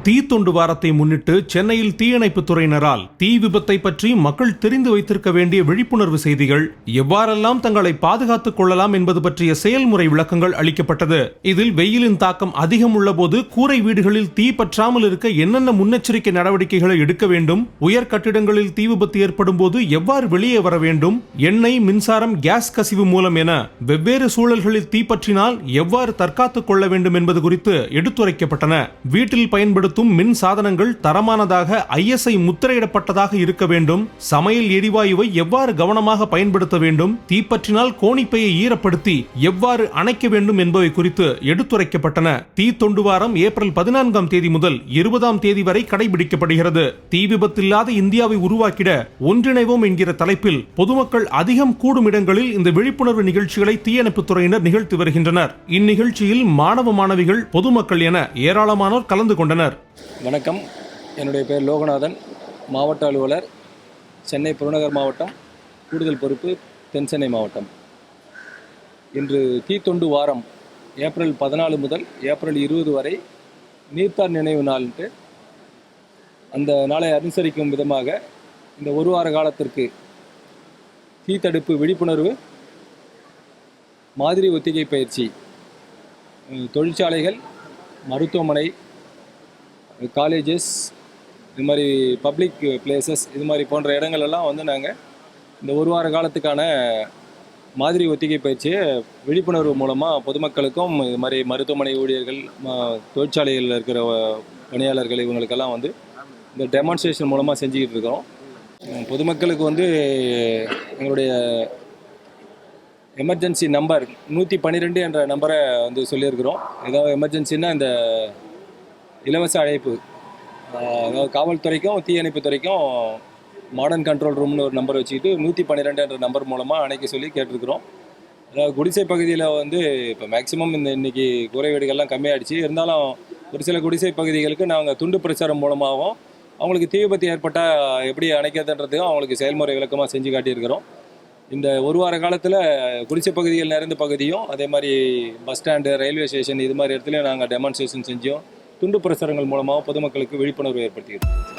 தீ தொண்டு வாரத்தை முன்னிட்டு சென்னையில் தீயணைப்புத் துறையினரால் தீ விபத்தை பற்றி மக்கள் தெரிந்து வைத்திருக்க வேண்டிய விழிப்புணர்வு செய்திகள், எவ்வாறெல்லாம் தங்களை பாதுகாத்துக் கொள்ளலாம் என்பது பற்றிய செயல்முறை விளக்கங்கள் அளிக்கப்பட்டது. இதில் வெயிலின் தாக்கம் அதிகம் உள்ளபோது கூரை வீடுகளில் தீ பற்றாமல் இருக்க என்னென்ன முன்னெச்சரிக்கை நடவடிக்கைகளை எடுக்க வேண்டும், உயர் கட்டிடங்களில் தீ விபத்து ஏற்படும் போது எவ்வாறு வெளியே வர வேண்டும், எண்ணெய், மின்சாரம், கேஸ் கசிவு மூலம் என வெவ்வேறு சூழல்களில் தீ பற்றினால் எவ்வாறு தற்காத்துக் கொள்ள வேண்டும் என்பது குறித்து எடுத்துரைக்கப்பட்டன. வீட்டில் பயன்படுத்தும் மின் சாதனங்கள் தரமானதாக ISI முத்திரையிடப்பட்டதாக இருக்க வேண்டும். சமையல் எரிவாயுவை எவ்வாறு கவனமாக பயன்படுத்த வேண்டும், தீப்பற்றினால் கோணிப்பையை ஈரப்படுத்தி எவ்வாறு அணைக்க வேண்டும் என்பவை குறித்து எடுத்துரைக்கப்பட்டன. தீ தொண்டு வாரம் ஏப்ரல் 14ஆம் தேதி முதல் 20ஆம் தேதி வரை கடைபிடிக்கப்படுகிறது. தீ விபத்தில்லாத இந்தியாவை உருவாக்கிட ஒன்றிணைவோம் என்கிற தலைப்பில் பொதுமக்கள் அதிகம் கூடும் இடங்களில் இந்த விழிப்புணர்வு நிகழ்ச்சிகளை தீயணைப்புத் துறையினர் நிகழ்த்தி வருகின்றனர். இந்நிகழ்ச்சியில் மாணவ மாணவிகள், பொதுமக்கள் என ஏராளமானோர் கலந்து கொண்டனர். வணக்கம், என்னுடைய பேர் லோகநாதன், மாவட்ட அலுவலர், சென்னை புறநகர் மாவட்டம், கூடுதல் பொறுப்பு தென் சென்னை மாவட்டம். இன்று தீத்தொண்டு வாரம் ஏப்ரல் 14 முதல் ஏப்ரல் 20 வரை நீர்த்தார் நினைவு நாள்ட்டு அந்த நாளை அனுசரிக்கும் விதமாக இந்த ஒரு வார காலத்திற்கு தீ தடுப்பு விழிப்புணர்வு மாதிரி ஒத்திகை பயிற்சி தொழிற்சாலைகள், மருத்துவமனை, காலேஜஸ், இது மாதிரி பப்ளிக் பிளேசஸ், இது மாதிரி போன்ற இடங்களெல்லாம் வந்து நாங்கள் இந்த ஒரு வார காலத்துக்கான மாதிரி ஒத்திகை பயிற்சியை விழிப்புணர்வு மூலமாக பொதுமக்களுக்கும், இது மாதிரி மருத்துவமனை ஊழியர்கள், தொழிற்சாலைகளில் இருக்கிற பணியாளர்கள், இவங்களுக்கெல்லாம் வந்து இந்த டெமான்ஸ்ட்ரேஷன் மூலமாக செஞ்சுக்கிட்டு இருக்கோம். பொதுமக்களுக்கு வந்து எங்களுடைய எமர்ஜென்சி நம்பர் 112 என்ற நம்பரை வந்து சொல்லியிருக்கிறோம். ஏதாவது எமர்ஜென்சின்னா இந்த இலவச அழைப்பு, அதாவது காவல்துறைக்கும் தீயணைப்புத்துறைக்கும் மாடர்ன் கண்ட்ரோல் ரூம்னு ஒரு நம்பர் வச்சுக்கிட்டு 112 என்ற நம்பர் மூலமாக அணைக்க சொல்லி கேட்டிருக்கிறோம். அதாவது குடிசை பகுதியில் வந்து இப்போ மேக்சிமம் இன்னைக்கு கூரை வீடுகள்லாம் கம்மியாகிடுச்சு. இருந்தாலும் ஒரு சில குடிசை பகுதிகளுக்கு நாங்கள் துண்டு பிரச்சாரம் மூலமாகவும் அவங்களுக்கு தீ விபத்து ஏற்பட்டால் எப்படி அணைக்கிறதுன்றதுக்கும் அவங்களுக்கு செயல்முறை விளக்கமாக செஞ்சு காட்டியிருக்கிறோம். இந்த ஒரு வார காலத்தில் குடிசை பகுதிகள் நிறைந்த பகுதியும், அதே மாதிரி பஸ் ஸ்டாண்டு, ரயில்வே ஸ்டேஷன், இது மாதிரி இடத்துலையும் நாங்கள் டெமான்ஸ்ட்ரேஷன் செஞ்சோம். துண்டு பிரசுரங்கள் மூலமாக பொதுமக்களுக்கு விழிப்புணர்வு ஏற்படுத்திக்கிறோம்.